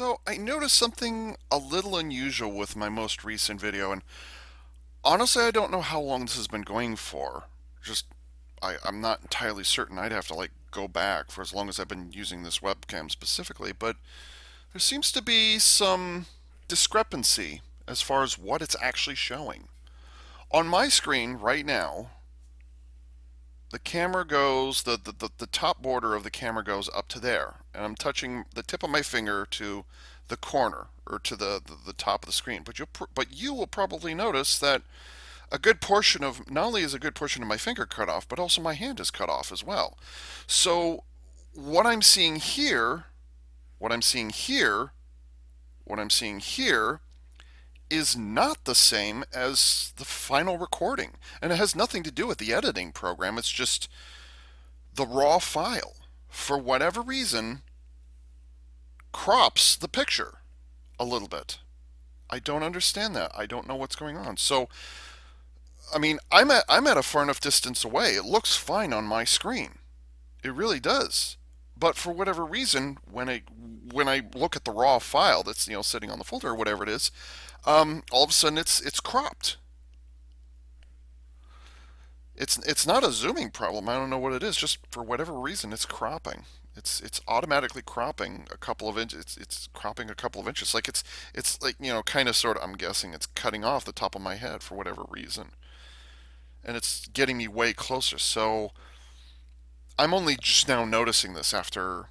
So I noticed something a little unusual with my most recent video, and honestly, I don't know how long this has been going for. Just, I'm not entirely certain. I'd have to go back for as long as I've been using this webcam specifically, but there seems to be some discrepancy as far as what it's actually showing. On my screen right now, the camera goes, the top border of the camera goes up to there, and I'm touching the tip of my finger to the corner or to the top of the screen. But you will probably notice that a good portion of not only is a good portion of my finger cut off, but also my hand is cut off as well. So what I'm seeing here, what I'm seeing here, what I'm seeing here is not the same as the final recording. And it has nothing to do with the editing program. It's just the raw file, for whatever reason, crops the picture a little bit. I don't understand that. I don't know what's going on. So, I mean, I'm at a far enough distance away. It looks fine on my screen. It really does. But for whatever reason, when I look at the raw file that's sitting on the folder or whatever it is, all of a sudden it's cropped. It's not a zooming problem. I don't know what it is. Just for whatever reason, it's cropping. It's automatically cropping a couple of inches. It's cropping a couple of inches. It's like kind of sort of. I'm guessing it's cutting off the top of my head for whatever reason, and it's getting me way closer. So I'm only just now noticing this after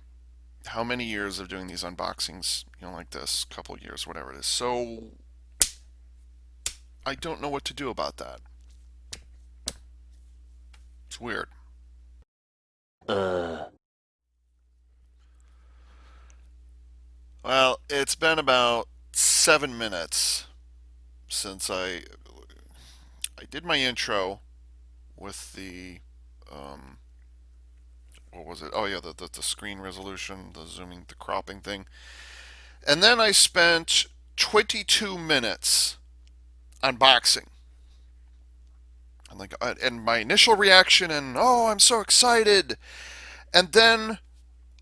how many years of doing these unboxings, like this, couple of years, whatever it is. So I don't know what to do about that. It's weird. Uh, Well, it's been about 7 minutes since I did my intro with the um, what was it? Oh yeah, the screen resolution, the zooming, the cropping thing, and then I spent 22 minutes unboxing. And my initial reaction, and oh, I'm so excited, and then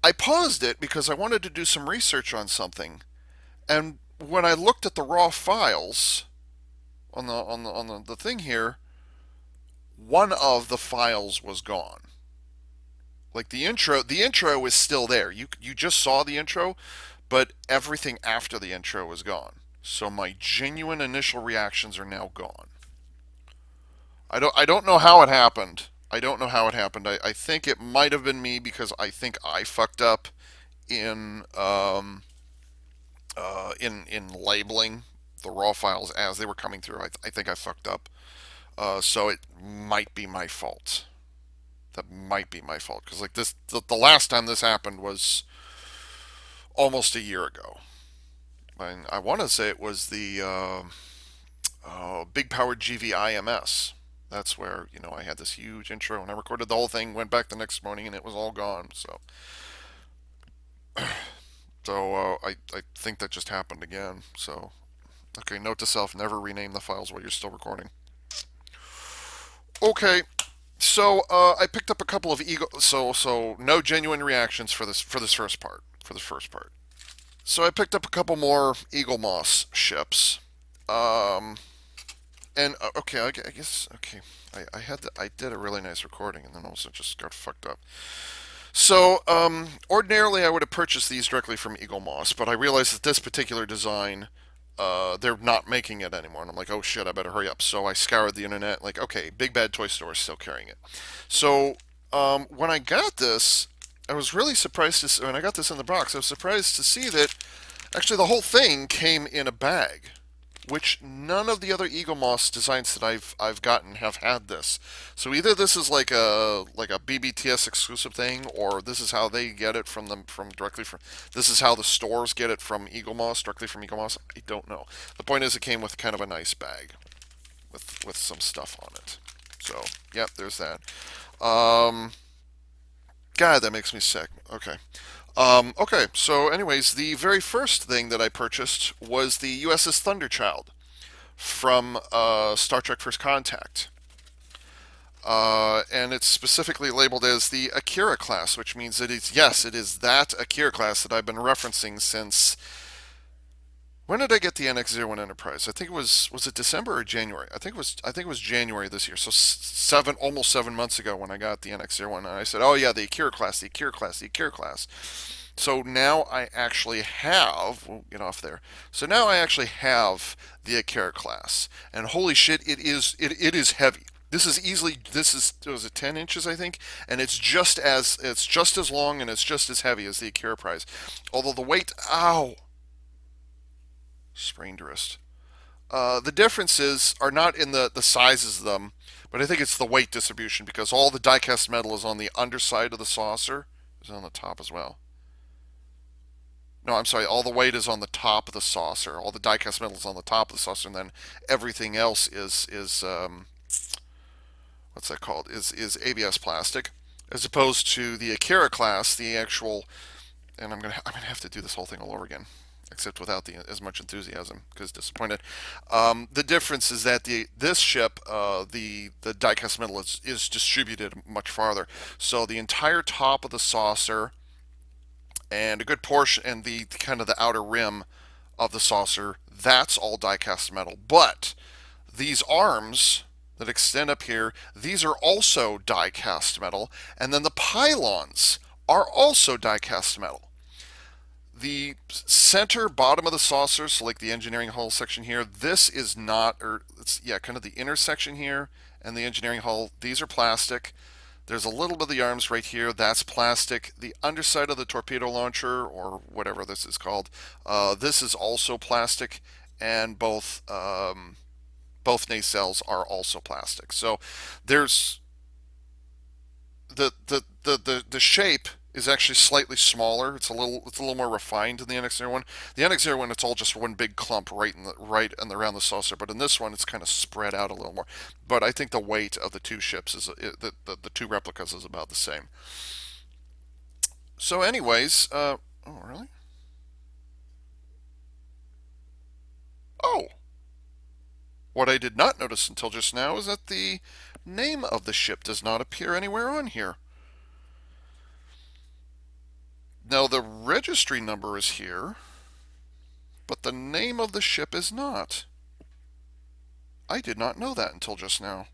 I paused it because I wanted to do some research on something, and when I looked at the raw files on the thing here, one of the files was gone. Like the intro is still there. You just saw the intro, but everything after the intro is gone. So my genuine initial reactions are now gone. I don't know how it happened. I don't know how it happened. I think it might have been me because I think I fucked up in in labeling the raw files as they were coming through. I think I fucked up. So it might be my fault. That might be my fault because like the last time this happened was almost a year ago. And I want to say it was the big powered GVIMS. That's where I had this huge intro and I recorded the whole thing. Went back the next morning and it was all gone. So I think that just happened again. So okay, note to self: never rename the files while you're still recording. Okay, so I picked up a couple of eagle. So no genuine reactions for this first part. For the first part. So I picked up a couple more Eaglemoss ships. Um, and okay, I guess okay. I did a really nice recording, and then also just got fucked up. So ordinarily I would have purchased these directly from Eaglemoss, but I realized that this particular design, they're not making it anymore, and I'm like, oh shit, I better hurry up. So I scoured the internet, like, okay, Big Bad Toy Store is still carrying it. So when I got this, I was really surprised to see, when I got this in the box. I was surprised to see that actually the whole thing came in a bag, which none of the other Eaglemoss designs that I've gotten have had this. So either this is like a BBTS exclusive thing, or this is how they get it from directly from. This is how the stores get it from Eaglemoss directly from Eaglemoss. I don't know. The point is, it came with kind of a nice bag with some stuff on it. So yep, there's that. Um, God, that makes me sick. Okay. Okay, so anyways, the very first thing that I purchased was the U.S.S Thunderchild from Star Trek First Contact. And it's specifically labeled as the Akira Class, which means it is, yes, it is that Akira Class that I've been referencing since When did I get the NX-01 Enterprise? I think it was it December or January? I think it was January this year. So seven almost 7 months ago when I got the NX-01, and I said, "Oh yeah, the Akira class, the Akira class, the Akira class." So now I actually have. We'll get off there. So now I actually have the Akira class, and holy shit, it is heavy. This is was it 10 inches I think, and it's just as long and it's just as heavy as the Akira-prise. Although the weight, ow, sprained wrist. The differences are not in the sizes of them, but I think it's the weight distribution because all the die-cast metal is on the underside of the saucer. Is on the top as well. No, I'm sorry. All the weight is on the top of the saucer. All the die-cast metal is on the top of the saucer, and then everything else is what's that called? Is ABS plastic, as opposed to the Akira class, the actual. And I'm gonna have to do this whole thing all over again, except without as much enthusiasm because disappointed. The difference is that this ship, the die-cast metal is distributed much farther, so the entire top of the saucer and a good portion and the kind of the outer rim of the saucer, that's all die-cast metal. But these arms that extend up here, these are also die-cast metal, and then the pylons are also die-cast metal. The center bottom of the saucer, so like the engineering hull section here, this is not, or it's, yeah, kind of the intersection here and the engineering hull, these are plastic. There's a little bit of the arms right here, that's plastic. The underside of the torpedo launcher, or whatever this is called, this is also plastic, and both nacelles are also plastic. So there's the shape is actually slightly smaller. It's a little more refined than the NX-01. The NX-01 it's all just one big clump right and around the saucer, but in this one it's kind of spread out a little more. But I think the weight of the two ships is the two replicas is about the same. So, anyways, oh really? Oh, what I did not notice until just now is that the name of the ship does not appear anywhere on here. Now the registry number is here, but the name of the ship is not. I did not know that until just now.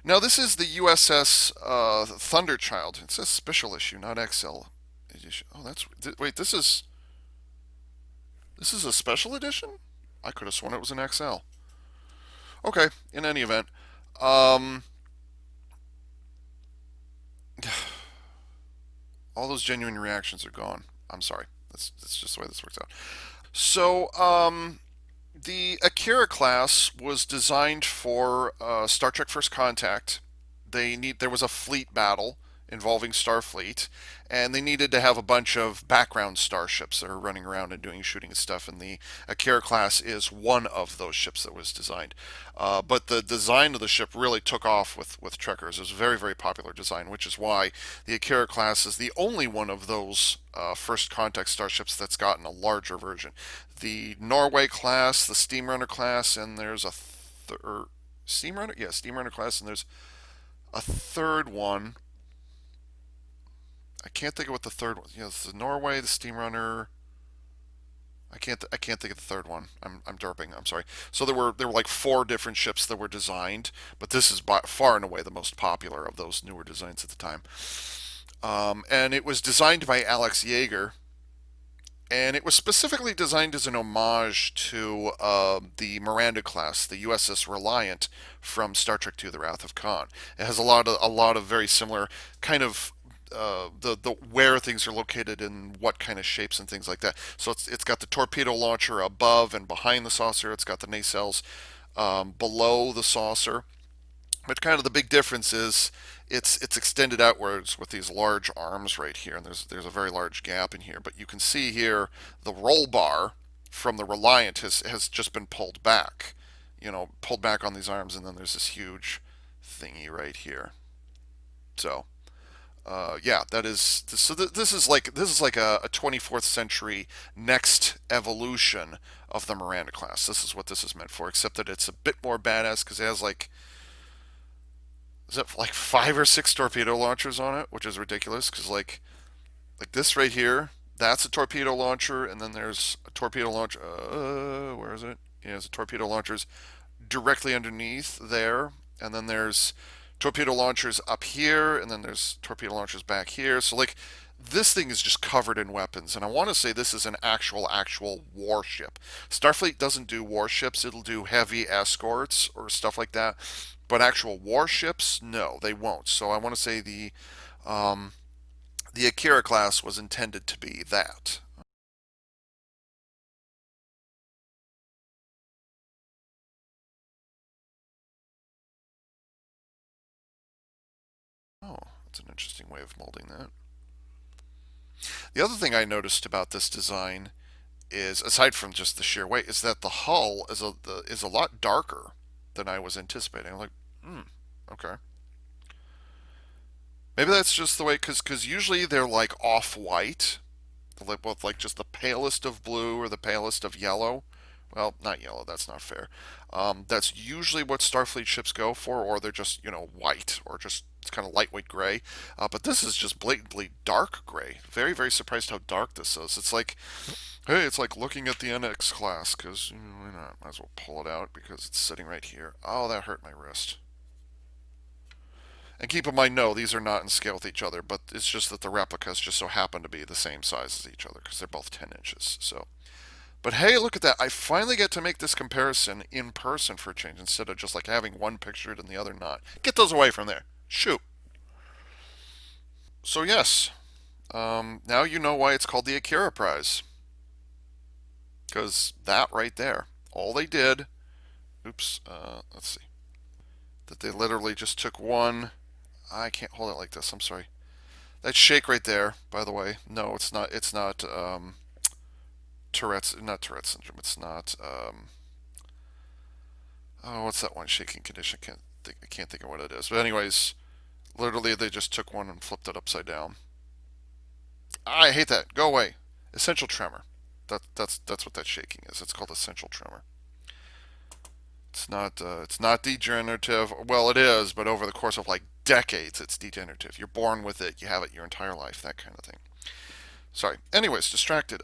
Now this is the U.S.S. Thunderchild. It says special issue, not XL edition. Oh, that's wait. This is a special edition. I could have sworn it was an XL. Okay. In any event, um, all those genuine reactions are gone. I'm sorry. That's just the way this works out. So, the Akira class was designed for Star Trek First Contact. There was a fleet battle involving Starfleet, and they needed to have a bunch of background starships that are running around and doing shooting and stuff. And the Akira class is one of those ships that was designed. But the design of the ship really took off with Trekkers. It was a very popular design, which is why the Akira class is the only one of those first contact starships that's gotten a larger version. The Norway class, the Steamrunner class, and there's a Steamrunner, yeah, Steamrunner class, and there's a third one. I can't think of what the third one. You know, it's the Norway, the Steamrunner. I can't think of the third one. I'm derping. I'm sorry. So there were like four different ships that were designed, but this is by far and away the most popular of those newer designs at the time. And it was designed by Alex Yeager, and it was specifically designed as an homage to the Miranda class, the U.S.S. Reliant from Star Trek II: The Wrath of Khan. It has a lot of very similar kind of the where things are located and what kind of shapes and things like that. So it's got the torpedo launcher above and behind the saucer. It's got the nacelles below the saucer. But kind of the big difference is it's extended outwards with these large arms right here, and there's a very large gap in here. But you can see here the roll bar from the Reliant has just been pulled back, pulled back on these arms, and then there's this huge thingy right here. So yeah, that is so. This is like a 24th century next evolution of the Miranda class. This is what this is meant for, except that it's a bit more badass because it has like is it like five or six torpedo launchers on it, which is ridiculous because like this right here That's a torpedo launcher, and then there's a torpedo launcher. Where is it? Yeah, it's a torpedo launchers directly underneath there, and then there's torpedo launchers up here, and then there's torpedo launchers back here. So like this thing is just covered in weapons, and I want to say this is an actual warship. Starfleet doesn't do warships; it'll do heavy escorts or stuff like that. But actual warships, no, they won't. So I want to say um, the Akira class was intended to be that. Oh, that's an interesting way of molding that. The other thing I noticed about this design is, aside from just the sheer weight, is that the hull is a lot darker than I was anticipating. I'm like, hmm, okay. Maybe that's just the way, because usually they're like off white, like both like just the palest of blue or the palest of yellow. Well, not yellow. That's not fair. That's usually what Starfleet ships go for, or they're just white or just it's kind of lightweight gray. But this is just blatantly dark gray. Very very surprised how dark this is. It's like hey, it's like looking at the NX class because why not? Might as well pull it out because it's sitting right here. Oh, that hurt my wrist. And keep in mind, no, these are not in scale with each other, but it's just that the replicas just so happen to be the same size as each other because they're both 10 inches. So, but hey, look at that! I finally get to make this comparison in person for a change instead of just like having one pictured and the other not. Get those away from there. Shoot. So yes, now you know why it's called the Akira-prise because that right there, all they did. Oops. Let's see. That they literally just took one. I can't hold it like this. I'm sorry. That shake right there, by the way. No, it's not. It's not Tourette's. Not Tourette's syndrome. It's not. Oh, what's that one shaking condition? I can't think of what it is. But anyways, literally they just took one and flipped it upside down. I hate that. Go away. Essential tremor. That's what that shaking is. It's called essential tremor. It's not degenerative. Well, it is, but over the course of like decades, it's degenerative. You're born with it. You have it your entire life. That kind of thing. Sorry. Anyways, distracted.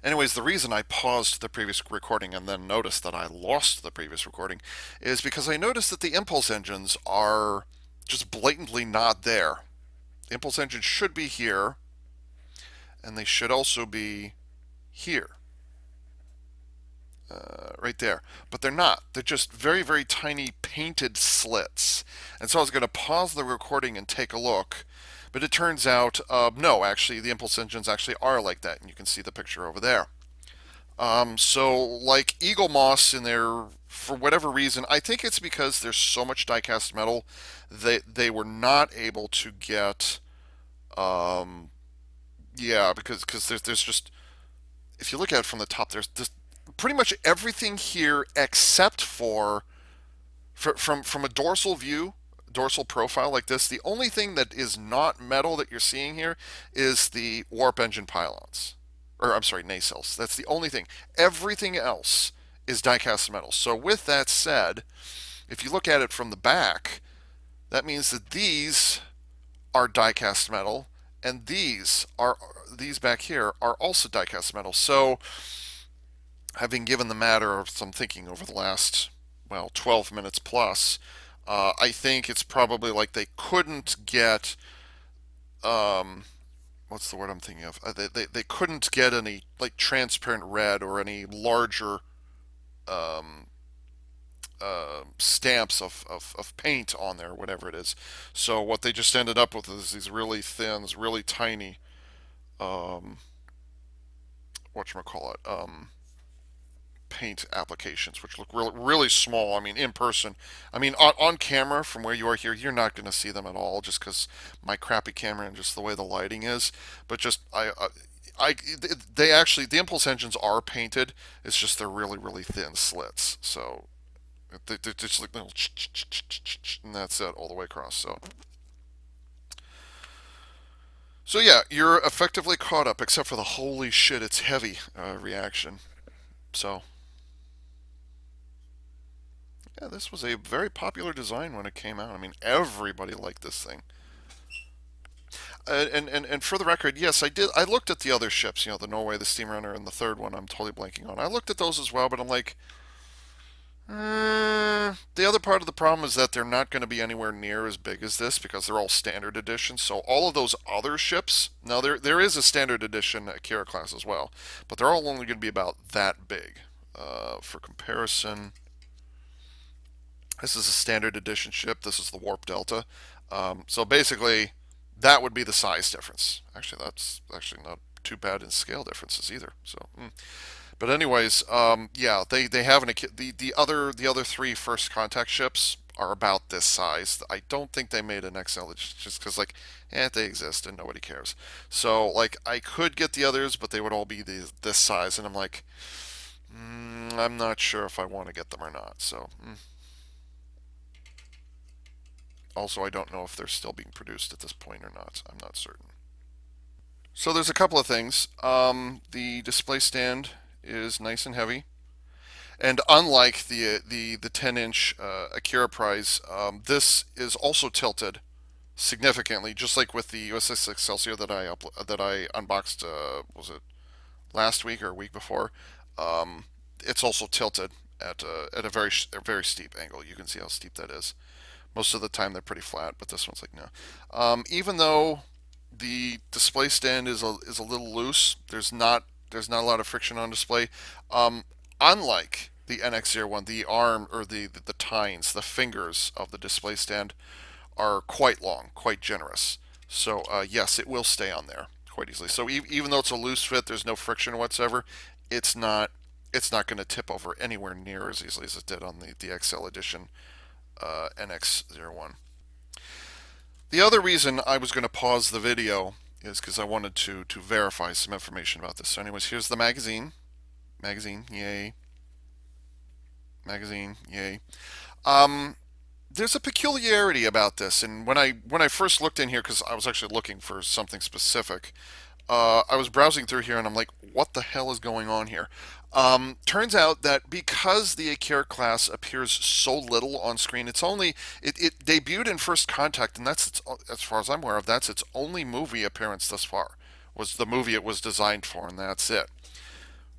Anyways, the reason I paused the previous recording and then noticed that I lost the previous recording is because I noticed that the impulse engines are just blatantly not there. The impulse engines should be here, and they should also be here. Right there. But they're not. They're just very, very tiny painted slits. And so I was going to pause the recording and take a look. But it turns out, no, actually, the impulse engines actually are like that. And you can see the picture over there. So, like Eaglemoss in there, for whatever reason, I think it's because there's so much die-cast metal, they were not able to get, um, yeah, because there's just if you look at it from the top, there's just pretty much everything here except from a dorsal view, dorsal profile like this. The only thing that is not metal that you're seeing here is the warp engine pylons, or I'm sorry, nacelles. That's the only thing. Everything else is die-cast metal. So with that said, if you look at it from the back, that means that these are die-cast metal, and these back here are also die-cast metal. So having given the matter of some thinking over the last, well, 12 minutes plus, I think it's probably like they couldn't get, um, what's the word I'm thinking of? They couldn't get any like transparent red or any larger um, stamps of paint on there, whatever it is. So what they just ended up with is these really thin, really tiny, um, whatchamacallit, paint applications, which look really small. I mean, in person, I mean, on camera from where you are here, you're not going to see them at all, just because my crappy camera and just the way the lighting is. But just I, they actually the impulse engines are painted. It's just they're really thin slits. So they're just like little, and that's it all the way across. So yeah, you're effectively caught up, except for the holy shit, it's heavy reaction. So yeah, this was a very popular design when it came out. I mean, everybody liked this thing. And for the record, yes, I did. I looked at the other ships, the Norway, the Steamrunner, and the third one. I'm totally blanking on. I looked at those as well, but I'm like, the other part of the problem is that they're not going to be anywhere near as big as this because they're all standard edition. So all of those other ships, now there is a standard edition Akira class as well, but they're all only going to be about that big. For comparison, this is a standard edition ship. This is the Warp Delta. So basically, that would be the size difference. Actually, that's actually not too bad in scale differences either. But anyways, yeah, they have the other three first contact ships are about this size. I don't think they made an XL just because they exist and nobody cares. So like I could get the others, but they would all be this size, and I'm like, I'm not sure if I want to get them or not. So also I don't know if they're still being produced at this point or not. I'm not certain. So there's a couple of things. The display stand is nice and heavy. And unlike the 10-inch Akira-prise, this is also tilted significantly, just like with the U.S.S Excelsior that I unboxed. Was it last week or a week before? It's also tilted at a very steep angle. You can see how steep that is. Most of the time they're pretty flat, but this one's like no. Even though the display stand is a little loose, there's not a lot of friction on display. Um, Unlike the NX-01, the arm or the tines, the fingers of the display stand are quite long, quite generous. So yes, it will stay on there quite easily. So even though it's a loose fit, there's no friction whatsoever. It's not it's not going to tip over anywhere near as easily as it did on the XL edition NX-01. The other reason I was going to pause the video is because I wanted to verify some information about this. So, anyways, here's the magazine. Magazine, yay. Magazine, yay. Um, there's a peculiarity about this, and when I first looked in here, because I was actually looking for something specific, I was browsing through here, and I'm like, what the hell is going on here? Turns out that because the Akira class appears so little on screen, it debuted in First Contact, and as far as I'm aware of, that's its only movie appearance thus far. Was the movie it was designed for, and that's it,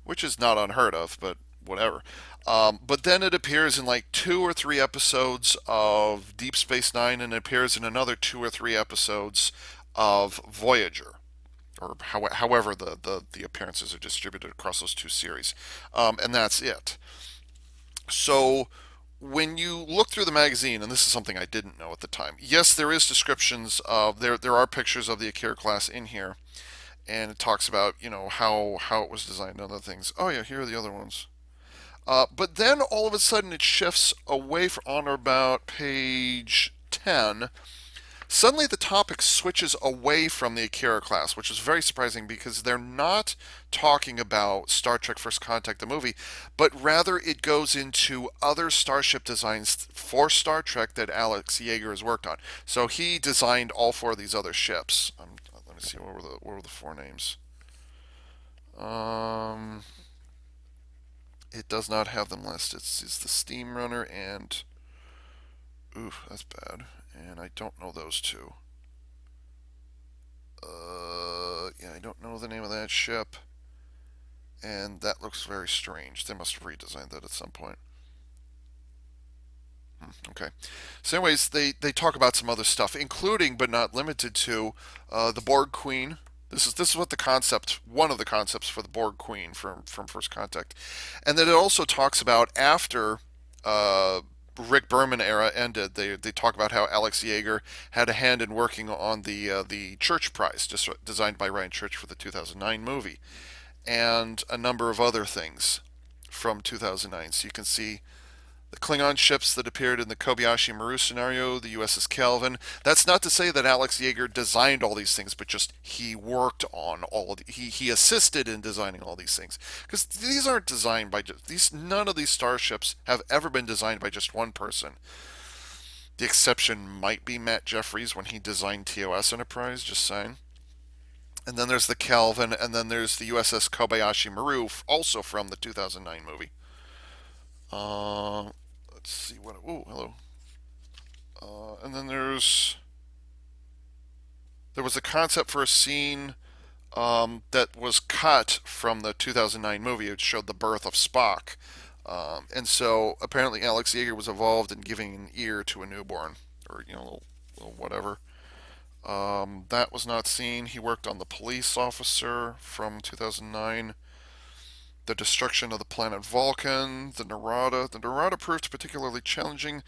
which is not unheard of, but whatever. But then it appears in like 2 or 3 episodes of Deep Space Nine, and it appears in another 2 or 3 episodes of Voyager, or however the appearances are distributed across those two series, and that's it. So when you look through the magazine, and this is something I didn't know at the time, yes, there is descriptions of there are pictures of the Akira class in here, and it talks about how it was designed and other things. Oh yeah, here are the other ones. But then all of a sudden it shifts away from on or about page 10. Suddenly the topic switches away from the Akira class, which is very surprising because they're not talking about Star Trek First Contact, the movie, but rather it goes into other starship designs for Star Trek that Alex Yeager has worked on. So he designed all four of these other ships. Let me see, what were the four names? Um, it does not have them listed. It's the Steam Runner and ooh, that's bad. And I don't know those two. Yeah, I don't know the name of that ship, and that looks very strange. They must have redesigned that at some point. Okay. So, anyways, they talk about some other stuff, including but not limited to the Borg Queen. This is what one of the concepts for the Borg Queen from First Contact, and then it also talks about after uh, Rick Berman era ended. They talk about how Alex Yeager had a hand in working on the Church Prize, just designed by Ryan Church for the 2009 movie, and a number of other things from 2009. So you can see the Klingon ships that appeared in the Kobayashi Maru scenario, the U.S.S Calvin. That's not to say that Alex Yeager designed all these things, but just he worked on all of he assisted in designing all these things because these aren't designed by just these. None of these starships have ever been designed by just one person. The exception might be Matt Jeffries when he designed TOS Enterprise. Just saying. And then there's the Calvin, and then there's the USS Kobayashi Maru, also from the 2009 movie. Uh, let's see what. Oh, hello. And then there's there was a concept for a scene that was cut from the 2009 movie. It showed the birth of Spock. And so apparently Alex Yeager was involved in giving an ear to a newborn, or little whatever. That was not seen. He worked on the police officer from 2009, the destruction of the planet Vulcan, the Narada. The Narada proved particularly challenging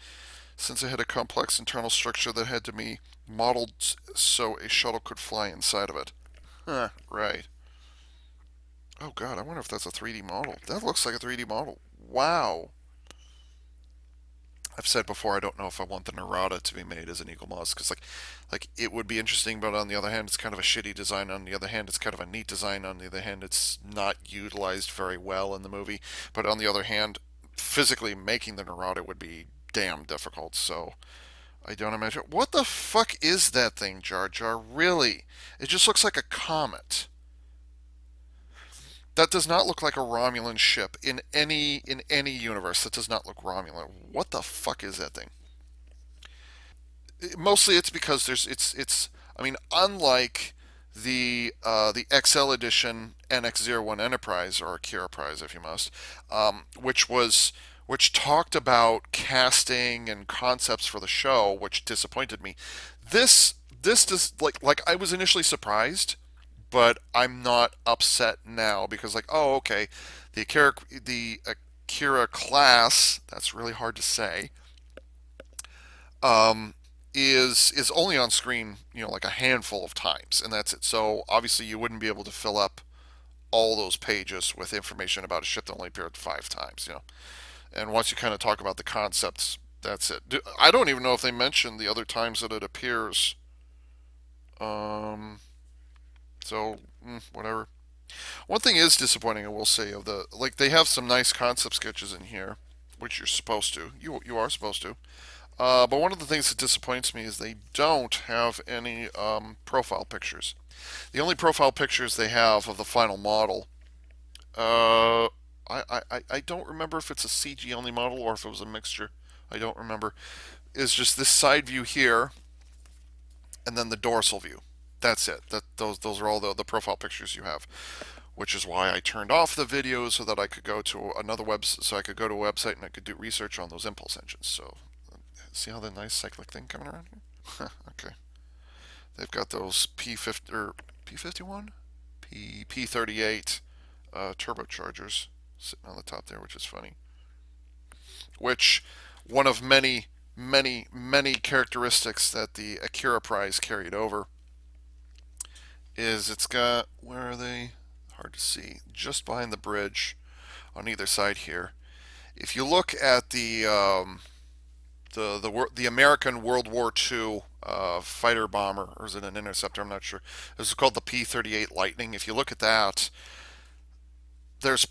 since it had a complex internal structure that had to be modeled so a shuttle could fly inside of it. Huh, right. Oh god, I wonder if that's a 3D model. That looks like a 3D model. Wow. I've said before I don't know if I want the Narada to be made as an Eaglemoss because like it would be interesting, but on the other hand, it's kind of a shitty design. On the other hand, it's kind of a neat design. On the other hand, it's not utilized very well in the movie. But on the other hand, physically making the Narada would be damn difficult. So I don't imagine. What the fuck is that thing, Jar Jar? Really? It just looks like a comet. That does not look like a Romulan ship in any universe. That does not look Romulan. What the fuck is that thing? Mostly it's because it's I mean, unlike the XL edition NX-01 Enterprise, or Akira-prise if you must, which talked about casting and concepts for the show, which disappointed me. This does, like I was initially surprised, but I'm not upset now because, like, oh, okay, the Akira class, that's really hard to say, um, is only on screen, like a handful of times, and that's it. So obviously you wouldn't be able to fill up all those pages with information about a ship that only appeared 5 times. And once you kind of talk about the concepts, that's it. I don't even know if they mention the other times that it appears. Um, so whatever. One thing is disappointing, I will say, of the like they have some nice concept sketches in here, which you're supposed to. You are supposed to. But one of the things that disappoints me is they don't have any profile pictures. The only profile pictures they have of the final model, uh, I don't remember if it's a CG only model or if it was a mixture. I don't remember. Is just this side view here, and then the dorsal view. That's it. Those are all the profile pictures you have, which is why I turned off the video so that I could go to another so I could go to a website and I could do research on those impulse engines. So see how the nice cyclic thing coming around here? Okay. They've got those P50 or P51, P38 turbochargers sitting on the top there, which is funny. Which one of many characteristics that the Akira-prise carried over is it's got, where are they? Hard to see. Just behind the bridge on either side here. If you look at the American World War II fighter bomber, or is it an interceptor? I'm not sure. This is called the P-38 Lightning. If you look at that, there's uh,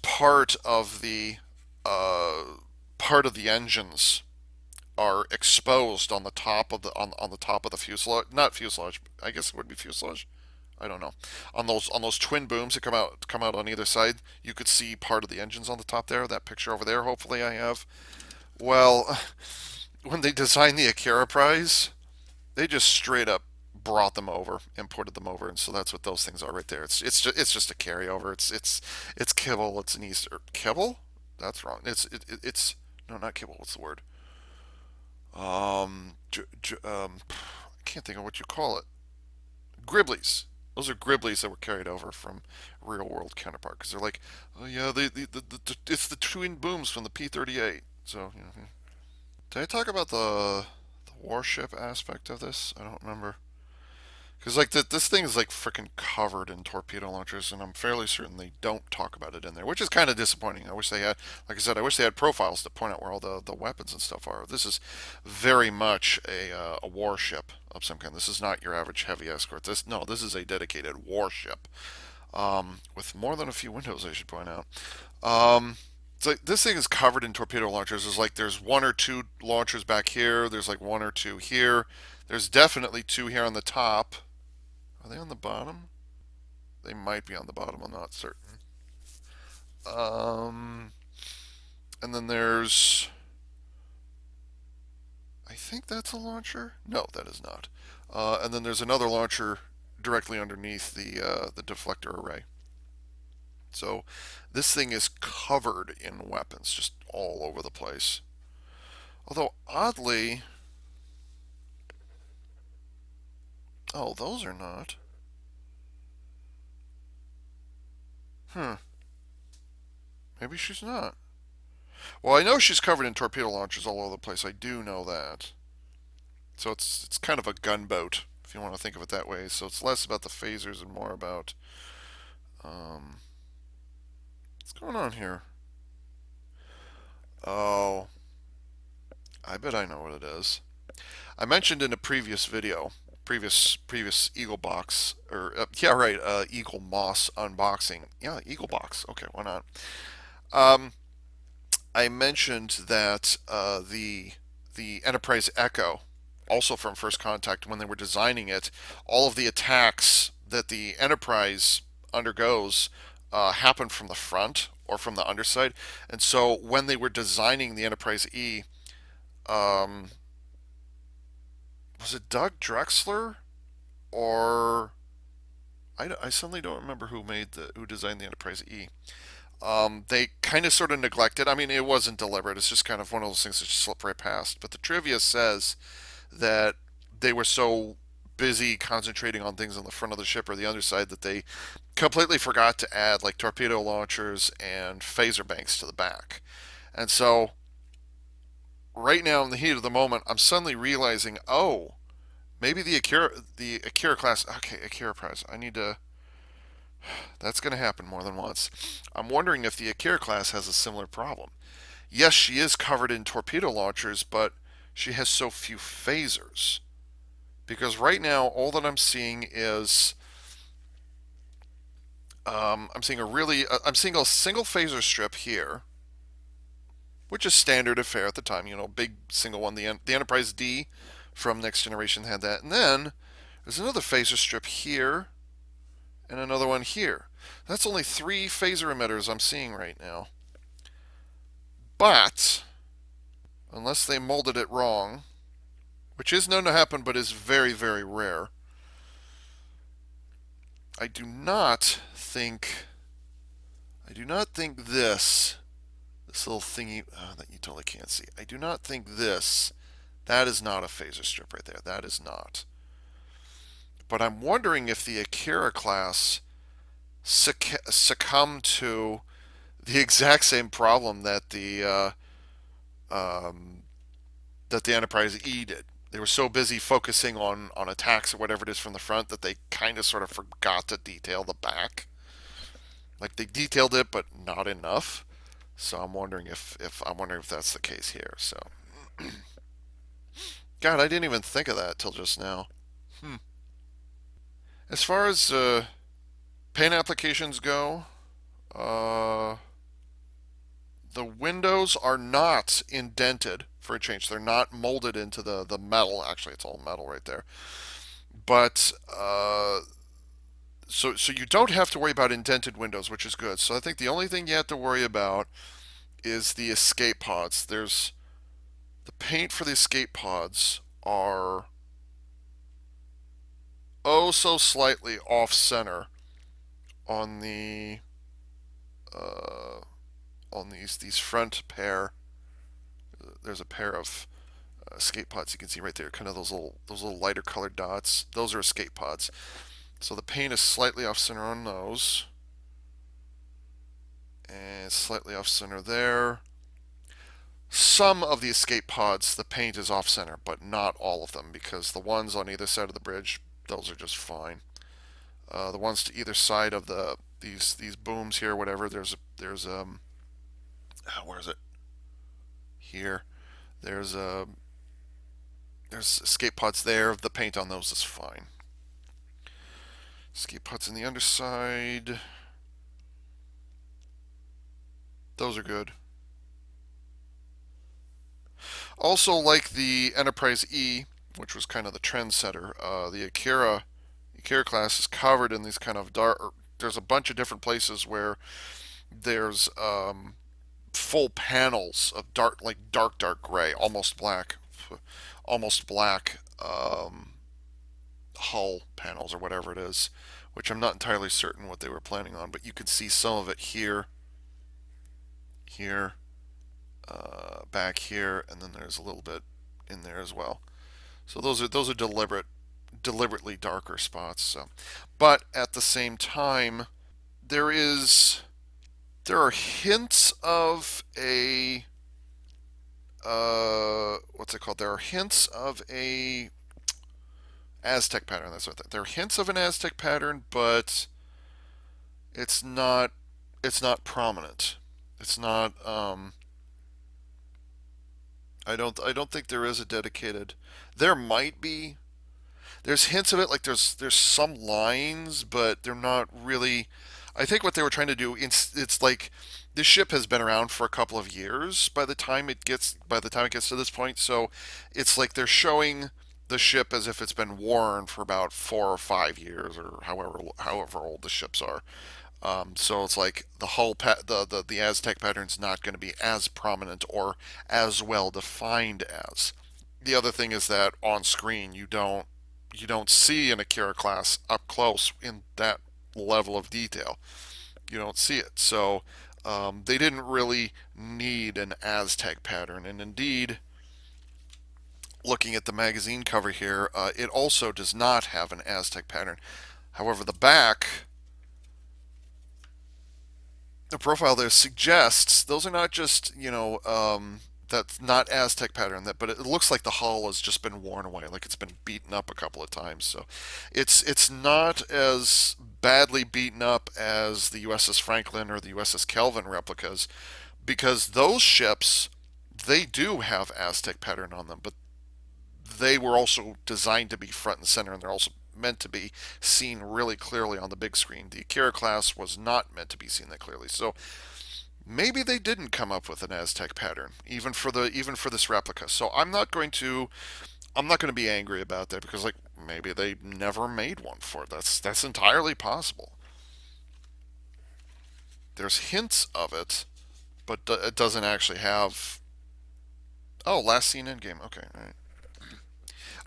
part of the engines are exposed on the top of on the top of the fuselage. Not fuselage. I guess it would be fuselage. I don't know. On those twin booms that come out on either side, you could see part of the engines on the top there. That picture over there. Hopefully, I have. Well, when they designed the Akira-prise, they just straight up brought them over, imported them over, and so that's what those things are right there. It's just a carryover. It's kibble. It's an Easter kibble. That's wrong. It's no, not kibble. What's the word? I can't think of what you call it. Gribblies. Those are gribblies that were carried over from real world counterpart because they're like, oh yeah, it's the twin booms from the P-38. So, did I talk about the warship aspect of this? I don't remember. Because like this thing is like freaking covered in torpedo launchers, and I'm fairly certain they don't talk about it in there, which is kind of disappointing. I wish they had, like I said, I wish they had profiles to point out where all the weapons and stuff are. This is very much a warship of some kind. This is not your average heavy escort. This is a dedicated warship with more than a few windows, I should point out. So this thing is covered in torpedo launchers. There's one or two launchers back here. There's like one or two here. There's definitely two here on the top. Are they on the bottom? They might be on the bottom. I'm not certain. Um, and then there's, I think that's a launcher. No, that is not. And then there's another launcher directly underneath the deflector array. So this thing is covered in weapons, just all over the place. Although oddly, oh, those are not. Hmm. Maybe she's not. Well, I know she's covered in torpedo launchers all over the place. I do know that. So it's kind of a gunboat, if you want to think of it that way. So it's less about the phasers and more about um, what's going on here. Oh, I bet I know what it is. I mentioned in a previous video, previous Eagle box or yeah, right, Eaglemoss unboxing. Yeah, Eagle box. Okay, why not? Um, I mentioned that the Enterprise Echo, also from First Contact, when they were designing it, all of the attacks that the Enterprise undergoes happen from the front or from the underside, and so when they were designing the Enterprise E, um, was it Doug Drexler or I suddenly don't remember who designed the Enterprise E. They kind of sort of neglected. I mean, it wasn't deliberate. It's just kind of one of those things that just slipped right past. But the trivia says that they were so busy concentrating on things on the front of the ship or the underside that they completely forgot to add like torpedo launchers and phaser banks to the back. And so right now in the heat of the moment, I'm suddenly realizing, oh, maybe the Akira class. Okay, Akira-prise. I need to. That's going to happen more than once. I'm wondering if the Akira class has a similar problem. Yes, she is covered in torpedo launchers, but she has so few phasers. Because right now, all that I'm seeing is I'm seeing a single phaser strip here, which is standard affair at the time. You know, big single one. The Enterprise D from Next Generation had that, and then there's another phaser strip here and another one here. That's only 3 phaser emitters I'm seeing right now. But unless they molded it wrong, which is known to happen but is very, very rare, I do not think this little thingy that you totally can't see. I do not think that is not a phaser strip right there. That is not. But I'm wondering if the Akira class succumbed to the exact same problem um, that the Enterprise E did. They were so busy focusing on attacks or whatever it is from the front that they kind of sort of forgot to detail the back. Like they detailed it, but not enough. So I'm wondering if that's the case here. So, God, I didn't even think of that till just now. Hmm. As far as paint applications go, uh, the windows are not indented for a change. They're not molded into the metal. Actually, it's all metal right there. But so you don't have to worry about indented windows, which is good. So I think the only thing you have to worry about is the escape pods. There's the paint for the escape pods are oh so slightly off center on the uh, on these front pair. There's a pair of escape pods you can see right there, kind of those little lighter colored dots. Those are escape pods. So the paint is slightly off center on those, and slightly off center there. Some of the escape pods, the paint is off center, but not all of them, because the ones on either side of the bridge, those are just fine. The ones to either side of these booms here, whatever. Where is it? Here. There's there's escape pods there. The paint on those is fine. Escape pods on the underside. Those are good. Also, like the Enterprise E, which was kind of the trendsetter, the Akira class is covered in these kind of dark. There's a bunch of different places where there's full panels of dark, like dark gray, almost black hull panels or whatever it is, which I'm not entirely certain what they were planning on, but you can see some of it here, here, back here, and then there's a little bit in there as well. So those are deliberately darker spots. So, but at the same time, there is there are hints of a what's it called? There are hints of a Aztec pattern. That's what there are hints of an Aztec pattern, but it's not prominent. It's not. I don't think there is a dedicated. There might be. There's hints of it, like there's some lines, but they're not really. I think what they were trying to do, it's like this ship has been around for a couple of years by the time it gets to this point. So it's like they're showing the ship as if it's been worn for about 4 or 5 years, or however old the ships are. So it's like the the Aztec pattern's not going to be as prominent or as well defined as. The other thing is that on screen you don't see an Akira class up close in that level of detail. You don't see it. So they didn't really need an Aztec pattern. And indeed, looking at the magazine cover here, it also does not have an Aztec pattern. However, the profile there suggests those are not just, that's not Aztec pattern, but it looks like the hull has just been worn away, like it's been beaten up a couple of times. So it's not as badly beaten up as the U.S.S. Franklin or the U.S.S. Kelvin replicas, because those ships, they do have Aztec pattern on them, but they were also designed to be front and center, and they're also meant to be seen really clearly on the big screen. The Akira class was not meant to be seen that clearly. So maybe they didn't come up with an Aztec pattern even for this replica. So I'm not going to be angry about that, because like maybe they never made one for it. That's entirely possible. There's hints of it, but it doesn't actually have. Oh, last seen in game. Okay, all right.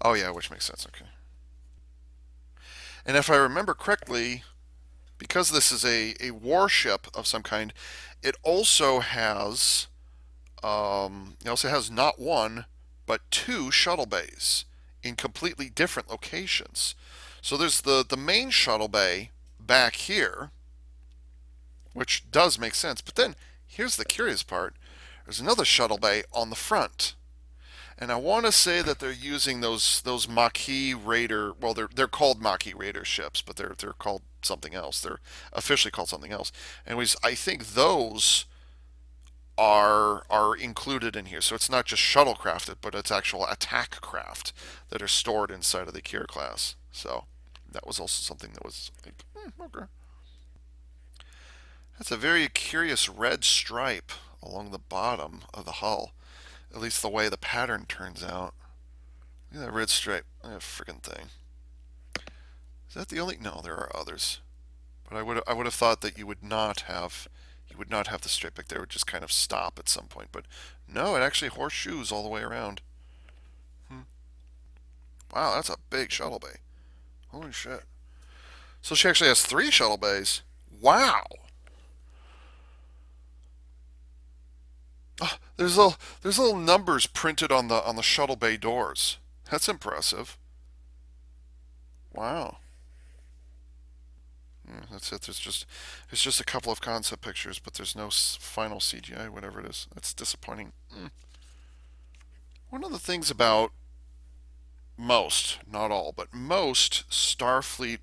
Oh yeah, which makes sense. Okay. And if I remember correctly, because this is a warship of some kind, it also has not one but two shuttle bays in completely different locations. So there's the main shuttle bay back here, which does make sense. But then here's the curious part: there's another shuttle bay on the front. And I want to say that they're using those Maquis Raider. Well, they're called Maquis Raider ships, but they're called something else. They're officially called something else. Anyways, I think those are included in here. So it's not just shuttlecrafted, but it's actual attack craft that are stored inside of the Akira class. So that was also something that was like, okay. That's a very curious red stripe along the bottom of the hull. At least the way the pattern turns out. Look at that red stripe. That freaking thing. Is that the only? No, there are others. But I would have thought that you would not have the stripe back there. It would just kind of stop at some point. But no, it actually horseshoes all the way around. Wow, that's a big shuttle bay. Holy shit. So she actually has 3 shuttle bays. Wow. Oh, there's little numbers printed on the shuttle bay doors. That's impressive. Wow. Yeah, that's it. There's just a couple of concept pictures, but there's no final CGI, whatever it is. That's disappointing. One of the things about most, not all, but most Starfleet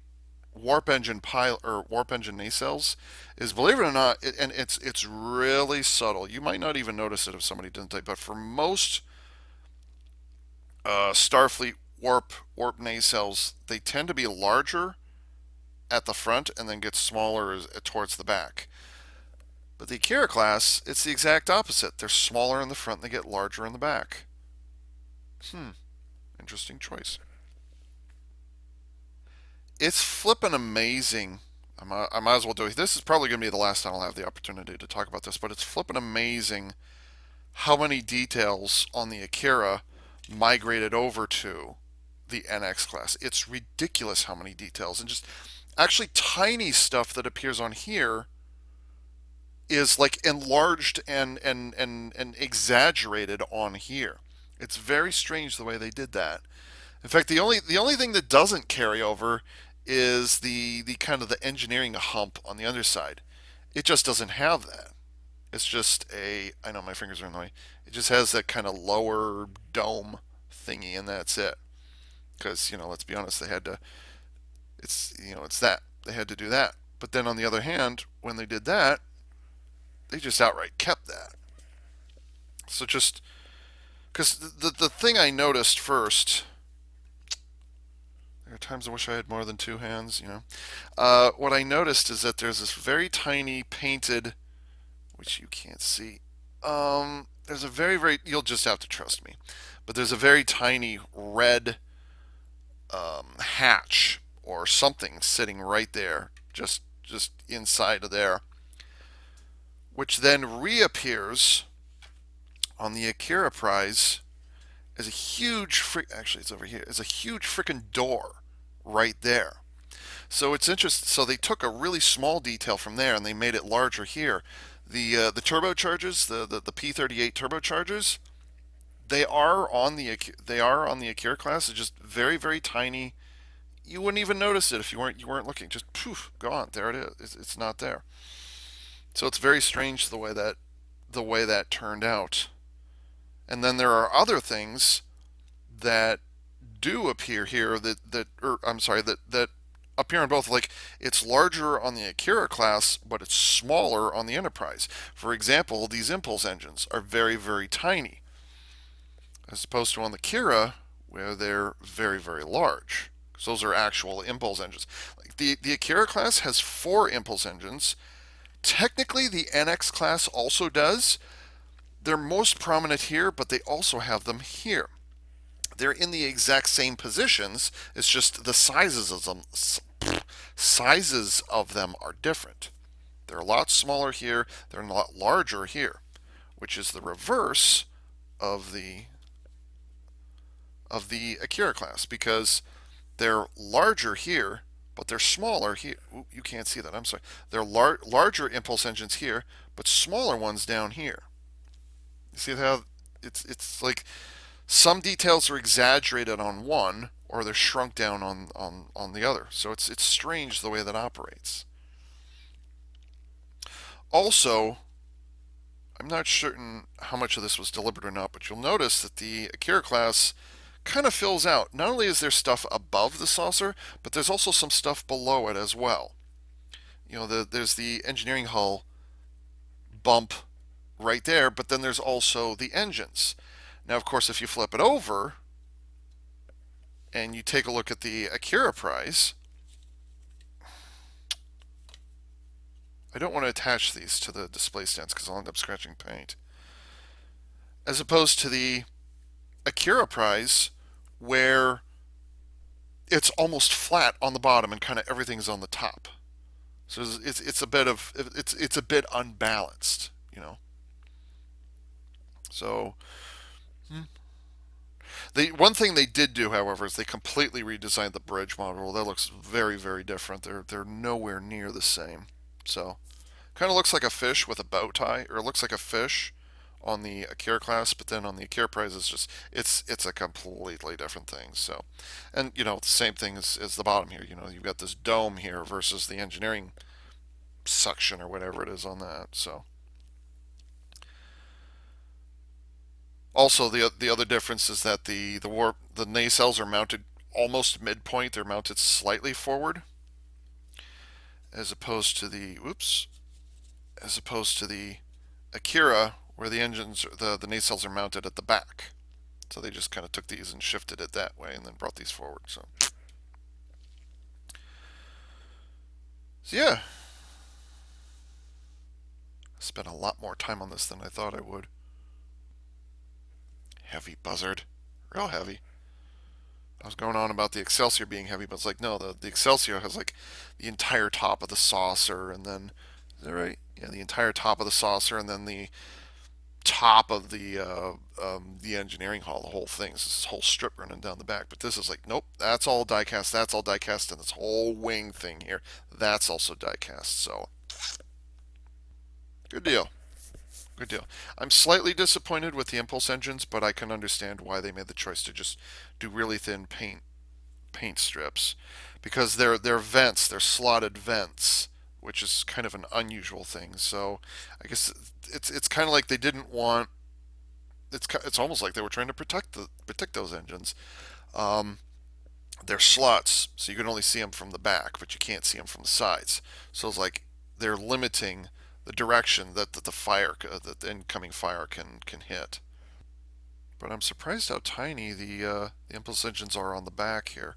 warp engine pilot or warp engine nacelles is, believe it or not, and it's really subtle. You might not even notice it if somebody didn't type. But for most Starfleet warp nacelles, they tend to be larger at the front and then get smaller towards the back. But the Akira class, it's the exact opposite. They're smaller in the front and they get larger in the back. Interesting choice. It's flippin' amazing. I might as well do it. This is probably going to be the last time I'll have the opportunity to talk about this, but it's flippin' amazing how many details on the Akira migrated over to the NX class. It's ridiculous how many details, and just actually tiny stuff that appears on here is like enlarged and exaggerated on here. It's very strange the way they did that. In fact, the only thing that doesn't carry over is the kind of the engineering hump on the underside. It just doesn't have that. It's just a, I know my fingers are in the way. It just has that kind of lower dome thingy, and that's it. Because let's be honest, they had to. It's that they had to do that. But then on the other hand, when they did that, they just outright kept that. So just because the thing I noticed first, there are times I wish I had more than two hands. What I noticed is that there's this very tiny painted, which you can't see. There's a very, you'll just have to trust me, but there's a very tiny red hatch or something sitting right there, just inside of there, which then reappears on the Akira-prise as a huge actually it's over here, as a huge freaking door right there. So it's interesting. So they took a really small detail from there and they made it larger here. The turbochargers, the P38 turbochargers, they are on the Akira class. It's just very tiny. You wouldn't even notice it if you weren't looking. Just poof, gone. There it is. It's not there. So it's very strange the way that turned out. And then there are other things that do appear here I'm sorry, that appear in both. Like, it's larger on the Akira class, but it's smaller on the Enterprise. For example, these impulse engines are very tiny, as opposed to on the Kira, where they're very large. Because those are actual impulse engines. Like the Akira class has 4 impulse engines. Technically, the NX class also does. They're most prominent here, but they also have them here. They're in the exact same positions. It's just the sizes of them are different. They're a lot smaller here. They're a lot larger here, which is the reverse of the Akira class, because they're larger here, but they're smaller here. Ooh, you can't see that. I'm sorry. They're larger impulse engines here, but smaller ones down here. You see how it's like some details are exaggerated on one, or they're shrunk down on the other. So it's strange the way that operates. Also, I'm not certain how much of this was deliberate or not, but you'll notice that the Akira class kind of fills out. Not only is there stuff above the saucer, but there's also some stuff below it as well. There's the engineering hull bump right there, but then there's also the engines. Now, of course, if you flip it over and you take a look at the Akira-prise, I don't want to attach these to the display stands because I'll end up scratching paint. As opposed to the Akira-prise, where it's almost flat on the bottom and kind of everything's on the top. So it's a bit unbalanced. So one thing they did do, however, is they completely redesigned the bridge model. That looks very different. They're nowhere near the same. So kind of looks like a fish with a bow tie, or it looks like a fish on the Akira class, but then on the Akira-prise it's a completely different thing. So, and the same thing as the bottom here. You've got this dome here versus the engineering suction or whatever it is on that. So also the other difference is that the nacelles are mounted almost midpoint. They're mounted slightly forward, as opposed to the Akira, where the nacelles are mounted at the back. So they just kind of took these and shifted it that way and then brought these forward. So yeah, I spent a lot more time on this than I thought I would. Heavy buzzard. Real heavy. I was going on about the Excelsior being heavy, but it's like, no, the Excelsior has like the entire top of the saucer, and then, is that right? Yeah, the entire top of the saucer, and then the top of the engineering hall, the whole thing. It's this whole strip running down the back. But this is like, nope, that's all die cast. That's all die cast, and this whole wing thing here, that's also die cast. So good deal. Good deal. I'm slightly disappointed with the impulse engines, but I can understand why they made the choice to just do really thin paint strips, because they're vents, they're slotted vents, which is kind of an unusual thing. So I guess it's kind of like they didn't want. It's almost like they were trying to protect those engines. Um, they're slots, so you can only see them from the back, but you can't see them from the sides. So it's like they're limiting the direction that the fire that the incoming fire can hit. But I'm surprised how tiny the impulse engines are on the back here.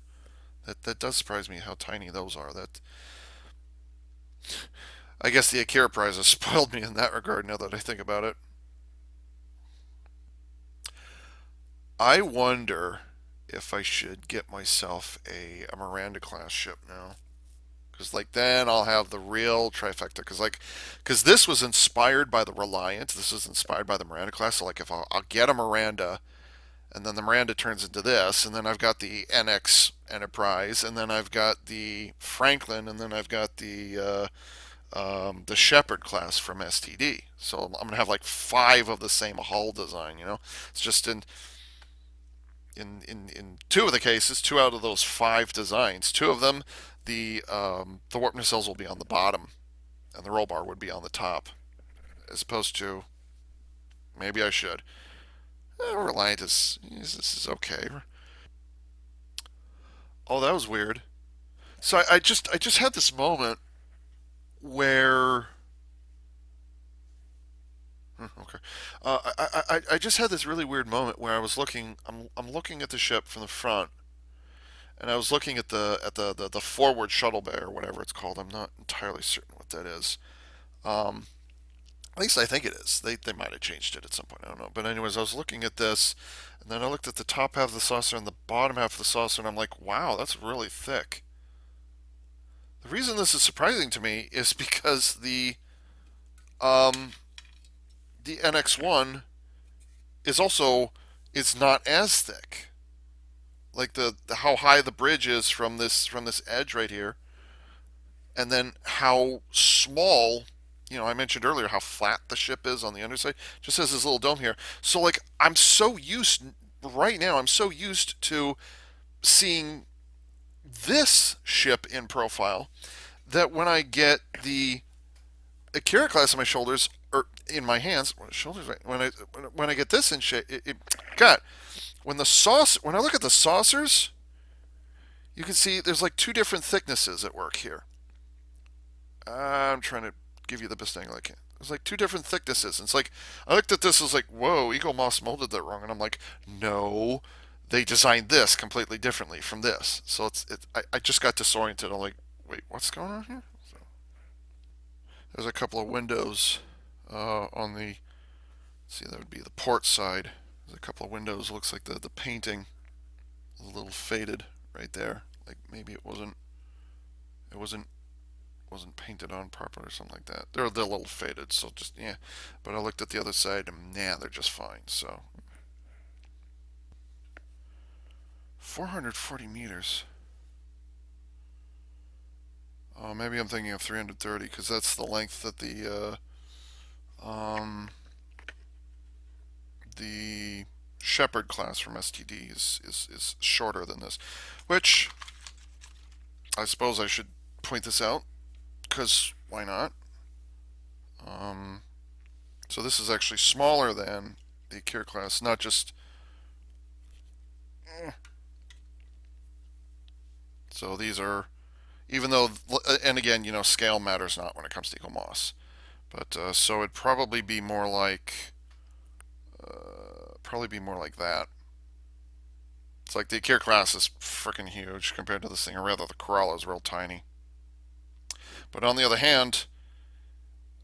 That does surprise me how tiny those are. That I guess the Akira-prise has spoiled me in that regard. Now that I think about it, I wonder if I should get myself a Miranda class ship now. Because like then I'll have the real trifecta. Because this was inspired by the Reliant. This was inspired by the Miranda class. So like if I'll get a Miranda, and then the Miranda turns into this, and then I've got the NX Enterprise, and then I've got the Franklin, and then I've got the Shepherd class from STD. So I'm gonna have like five of the same hull design. It's just in two of the cases, two out of those five designs, two of them, the warp nacelles will be on the bottom, and the roll bar would be on the top, as opposed to maybe I should. Reliant is okay. Oh, that was weird. So I just had this moment where okay, I just had this really weird moment where I was looking. I'm looking at the ship from the front, and I was looking at the forward shuttle bay or whatever it's called. I'm not entirely certain what that is. Um, at least I think it is. They might have changed it at some point. I don't know. But anyways, I was looking at this, and then I looked at the top half of the saucer and the bottom half of the saucer, and I'm like, wow, that's really thick. The reason this is surprising to me is because um, the NX1 is not as thick. Like the how high the bridge is from this edge right here, and then how small. I mentioned earlier how flat the ship is on the underside. Just has this little dome here. So like I'm so used right now. I'm so used to seeing this ship in profile that when I get the Akira class on my shoulders or in my hands, shoulders right. When I get this in shape, God, when I look at the saucers, you can see there's like two different thicknesses at work here. I'm trying to give you the best angle I can. There's like two different thicknesses. And it's like I looked at this, I was like, whoa, Eaglemoss molded that wrong, and I'm like, no, they designed this completely differently from this. So I just got disoriented. I'm like, wait, what's going on here? So there's a couple of windows on the. See, that would be the port side. There's a couple of windows. Looks like the painting is a little faded right there. Like maybe it wasn't painted on properly or something like that. They're a little faded, so just yeah. But I looked at the other side and yeah, they're just fine. So 440 meters. Oh, maybe I'm thinking of 330 because that's the length that the Shepherd class from STD is shorter than this, which I suppose I should point this out because why not? Um, so this is actually smaller than the Akira class, not just. So these are, even though, and again, scale matters not when it comes to Eaglemoss. But so it'd probably be more like that. It's like the Akira class is freaking huge compared to this thing, or rather, the Corolla is real tiny. But on the other hand,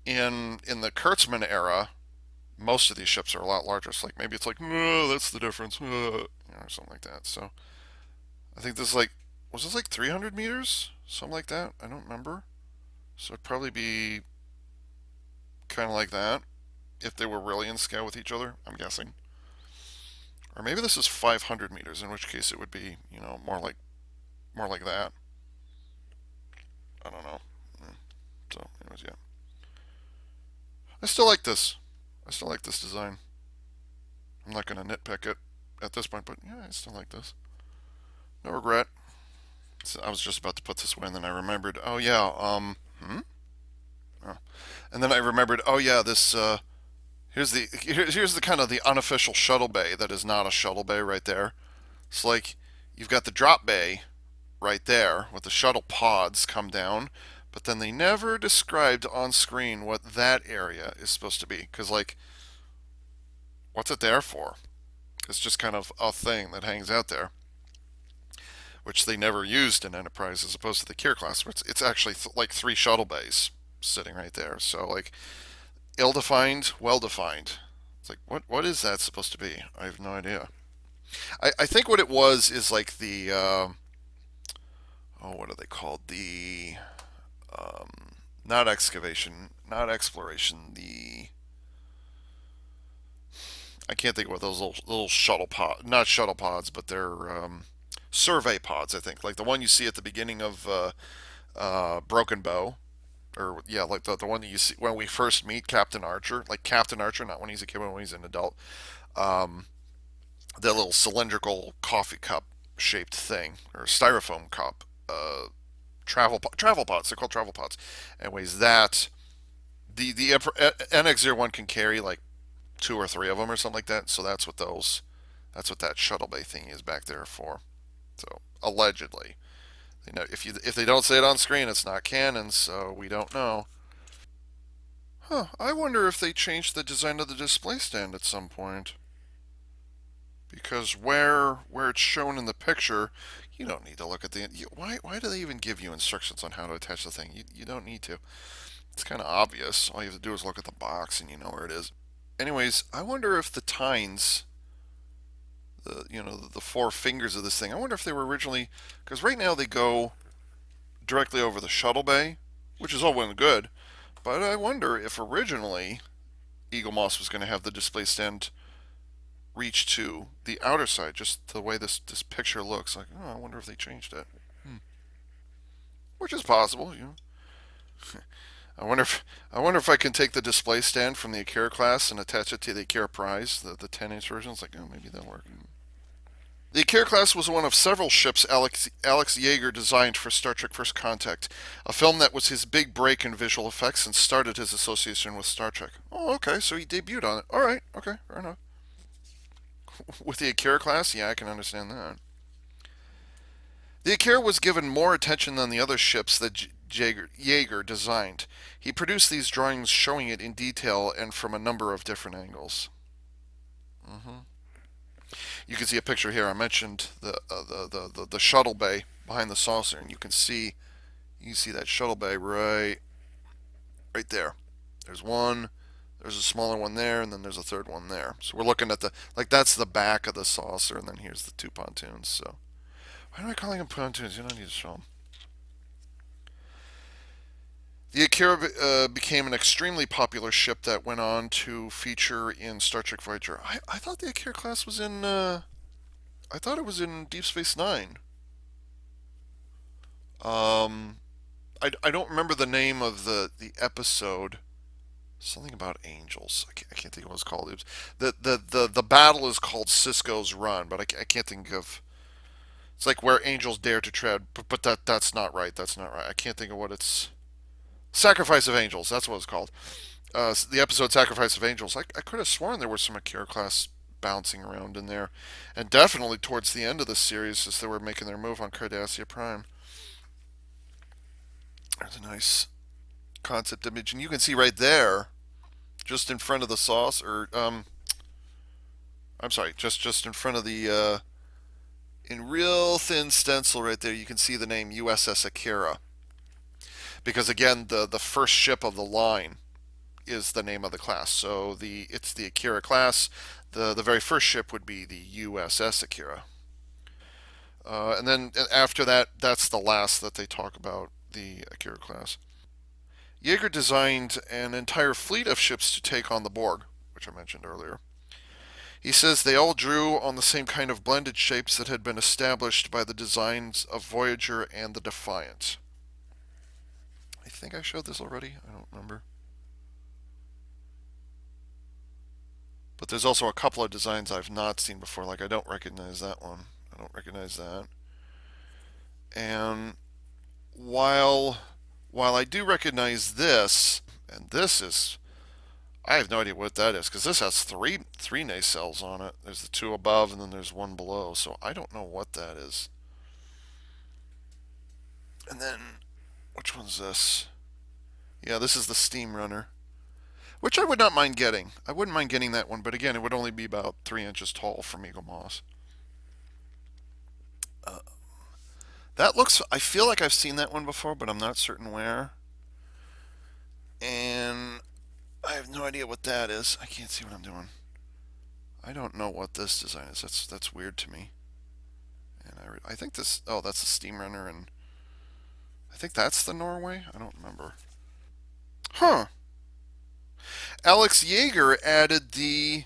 in the Kurtzman era, most of these ships are a lot larger. So like maybe it's like, no, that's the difference, or something like that. So I think this is like, was this like 300 meters, something like that? I don't remember. So it'd probably be kind of like that. if they were really in scale with each other, I'm guessing. Or maybe this is 500 meters, in which case it would be, more like that. I don't know. So, anyways, yeah. I still like this. I still like this design. I'm not going to nitpick it at this point, but yeah, I still like this. No regret. So I was just about to put this away, and then I remembered. Oh yeah. Oh. And then I remembered. Oh yeah. This. Here's the kind of the unofficial shuttle bay that is not a shuttle bay right there. It's like you've got the drop bay right there with the shuttle pods come down, but then they never described on screen what that area is supposed to be. Because like, what's it there for? It's just kind of a thing that hangs out there, which they never used in Enterprise as opposed to the Akira class, where it's actually like three shuttle bays sitting right there. So like ill defined, well defined. It's like what is that supposed to be? I have no idea. I think what it was is like the what are they called? The um, not excavation, not exploration. The I can't think of what those little shuttle pod, not shuttle pods, but they're survey pods. I think like the one you see at the beginning of Broken Bow, or yeah, like the one that you see when we first meet Captain Archer, like Captain Archer, not when he's a kid, but when he's an adult. Um, that little cylindrical coffee cup shaped thing or styrofoam cup. Travel pods. They're called travel pods. Anyways, that the NX-01 can carry like two or three of them or something like that. So that's what those. That's what that shuttle bay thing is back there for. So allegedly, if they don't say it on screen, it's not canon. So we don't know. Huh. I wonder if they changed the design of the display stand at some point. Because where it's shown in the picture, you don't need to look at the. Why do they even give you instructions on how to attach the thing? You don't need to. It's kind of obvious. All you have to do is look at the box and you know where it is. Anyways, I wonder if the tines, the four fingers of this thing, I wonder if they were originally, because right now they go directly over the shuttle bay, which is all well and good. But I wonder if originally Eaglemoss was going to have the display stand reach to the outer side, just the way this picture looks. Like, oh, I wonder if they changed it. Hmm. Which is possible. I wonder if I can take the display stand from the Akira class and attach it to the Akira-prise, the 10-inch version. It's like, oh, maybe that'll work. The Akira class was one of several ships Alex Yeager designed for Star Trek First Contact, a film that was his big break in visual effects and started his association with Star Trek. Oh, okay, so he debuted on it. All right, okay, fair enough. With the Akira class, yeah, I can understand that. The Akira was given more attention than the other ships that Yeager designed. He produced these drawings showing it in detail and from a number of different angles. Hmm. You can see a picture here. I mentioned the shuttle bay behind the saucer, and you can see that shuttle bay right there. There's one. There's a smaller one there, and then there's a third one there. So we're looking at that's the back of the saucer, and then here's the two pontoons. So why am I calling them pontoons? You don't need to show them. The Akira became an extremely popular ship that went on to feature in Star Trek Voyager. I thought the Akira class was in. I thought it was in Deep Space Nine. Um, I don't remember the name of the episode. Something about angels. I can't think of what it's called. It was, the battle is called Cisco's Run, but I can't think of. It's like where angels dare to tread, but that's not right. That's not right. I can't think of what it's. Sacrifice of Angels. That's what it's called. The episode Sacrifice of Angels. I could have sworn there was some Akira class bouncing around in there, and definitely towards the end of the series as they were making their move on Cardassia Prime. There's a nice concept image, and you can see right there, just in front of the sauce, or I'm sorry, just in front of the in real thin stencil right there, you can see the name U.S.S. Akira, because again, the first ship of the line is the name of the class. So it's the Akira class. The very first ship would be the U.S.S. Akira, and then after that, that's the last that they talk about the Akira class. Yeager designed an entire fleet of ships to take on the Borg. which I mentioned earlier. He says they all drew on the same kind of blended shapes that had been established by the designs of Voyager and the Defiant. I think I showed this already. I don't remember. But there's also a couple of designs I've not seen before. Like, I don't recognize that one. I don't recognize that. And while while I do recognize this, and this is, I have no idea what that is because this has three nacelles on it. There's the two above and then there's one below. So I don't know what that is. And then which one's this? Yeah, this is the Steam Runner, which I would not mind getting. I wouldn't mind getting that one, but again, it would only be about 3 inches tall from Eaglemoss. Uh, that looks. I feel like I've seen that one before, but I'm not certain where. And I have no idea what that is. I can't see what I'm doing. I don't know what this design is. That's weird to me. And I think this. Oh, that's the Steam Runner, and I think that's the Norway. I don't remember. Huh. Alex Yeager added the.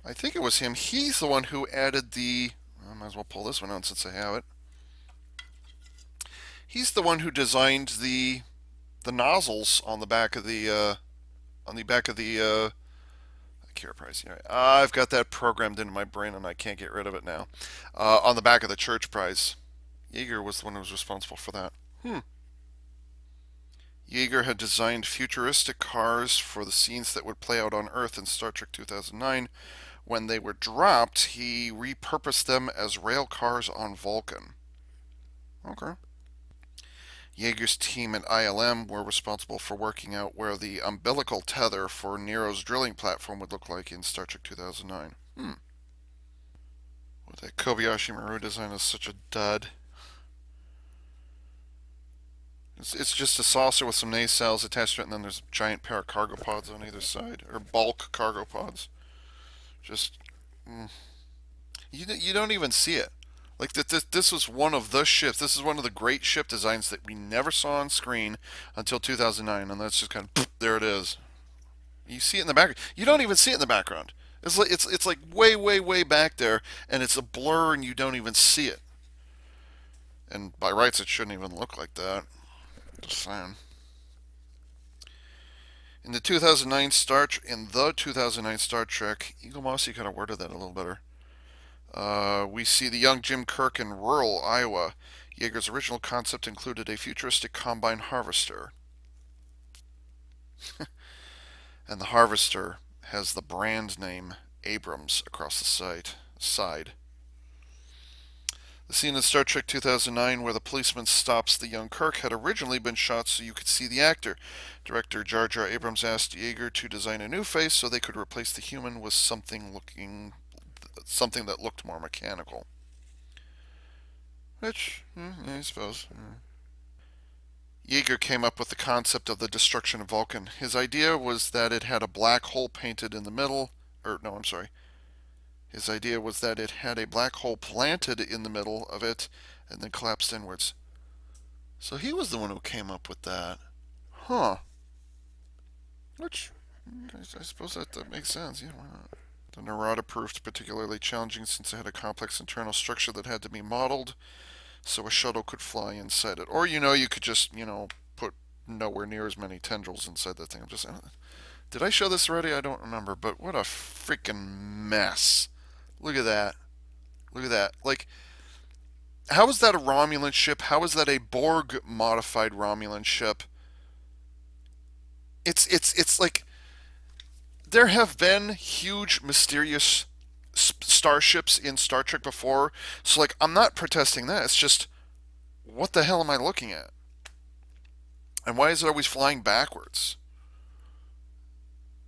I think it was him. He's the one who added the. I might as well pull this one out since I have it. He's the one who designed the nozzles on the back of the Akira-prise. Yeah, I've got that programmed into my brain and I can't get rid of it now. On the back of the Church-prize. Yeager was the one who was responsible for that. Yeager had designed futuristic cars for the scenes that would play out on Earth in Star Trek 2009. When they were dropped, he repurposed them as rail cars on Vulcan. Okay. Yeager's team at ILM were responsible for working out where the umbilical tether for Nero's drilling platform would look like in Star Trek 2009. Well, that Kobayashi Maru design is such a dud. It's just a saucer with some nacelles attached to it, and then there's a giant pair of cargo pods on either side, or bulk cargo pods. Just, you don't even see it. Like this was one of the ships. This is one of the great ship designs that we never saw on screen until 2009, and that's just kind of there it is. You see it in the background. You don't even see it in the background. It's like way back there, and it's a blur, and you don't even see it. And by rights, it shouldn't even look like that. Just saying. In the 2009 Star Trek, Eaglemoss, you kind of worded that a little better. We see the young Jim Kirk in rural Iowa. Yeager's original concept included a futuristic combine harvester. And the harvester has the brand name Abrams across the side. The scene in Star Trek 2009 where the policeman stops the young Kirk had originally been shot so you could see the actor. Director Jar Jar Abrams asked Yeager to design a new face so they could replace the human with something that looked more mechanical. Which, I suppose. Yeager came up with the concept of the destruction of Vulcan. His idea was that it had a black hole painted in the middle. Or, no, I'm sorry. His idea was that it had a black hole planted in the middle of it and then collapsed inwards. So he was the one who came up with that. Huh. Which, I suppose that makes sense. Yeah, why not? The Narada proved particularly challenging since it had a complex internal structure that had to be modeled so a shuttle could fly inside it. Or, you could just, put nowhere near as many tendrils inside that thing. Did I show this already? I don't remember, but what a freaking mess. Look at that. Look at that. Like, how is that a Romulan ship? How is that a Borg modified Romulan ship? It's like there have been huge mysterious starships in Star Trek before. So like I'm not protesting that. It's just what the hell am I looking at? And why is it always flying backwards?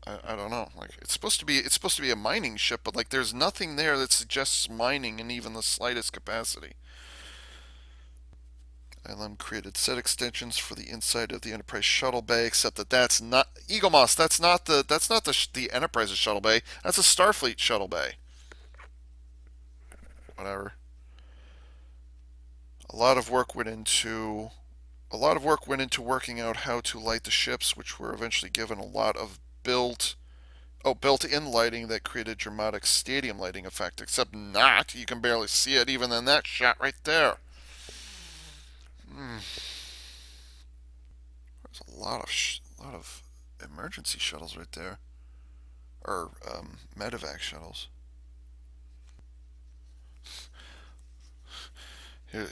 I don't know. Like it's supposed to be a mining ship, but like there's nothing there that suggests mining in even the slightest capacity. ILM created set extensions for the inside of the Enterprise shuttle bay, except that's not Eaglemoss. That's not the Enterprise's shuttle bay. That's a Starfleet shuttle bay. Whatever. A lot of work went into working out how to light the ships, which were eventually given a lot of build Oh, built-in lighting that created dramatic stadium lighting effect, except not. You can barely see it even in that shot right there. Mm, there's a lot of emergency shuttles right there, or medevac shuttles. Here,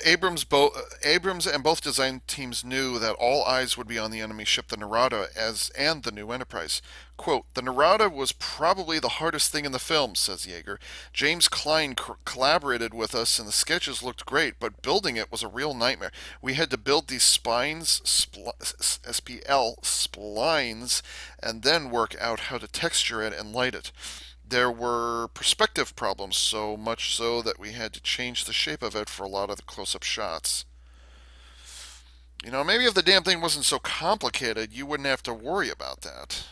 Abrams and both design teams knew that all eyes would be on the enemy ship, the Narada, as and the new Enterprise. "Quote: The Narada was probably the hardest thing in the film," says Yeager. "James Klein collaborated with us, and the sketches looked great, but building it was a real nightmare. We had to build these SPL splines, and then work out how to texture it and light it. There were perspective problems, so much so that we had to change the shape of it for a lot of the close-up shots. Maybe if the damn thing wasn't so complicated, you wouldn't have to worry about that."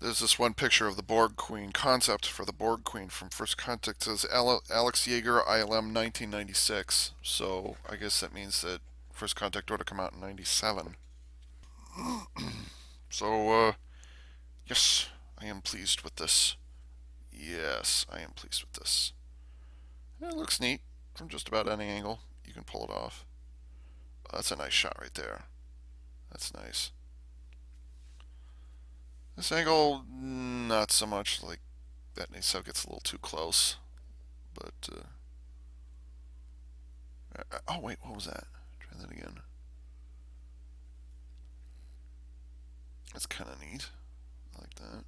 There's this one picture of the Borg Queen concept for the Borg Queen from First Contact. It says Alex Yeager, ILM 1996. So I guess that means that First Contact ought to come out in 97. So, yes, I am pleased with this. Yes, I am pleased with this. It looks neat from just about any angle. You can pull it off. Oh, that's a nice shot right there. That's nice. This angle, not so much. Like that nacelle gets a little too close. But oh wait, what was that? Try that again. That's kind of neat. I like that.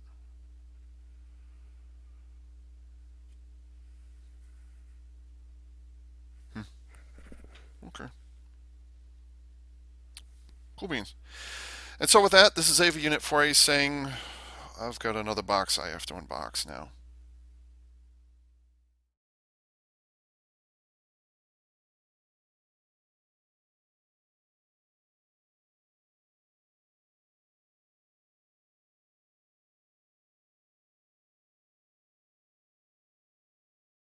Hmm. Okay. Cool beans. And so with that, this is Ava Unit 4A saying, I've got another box I have to unbox now.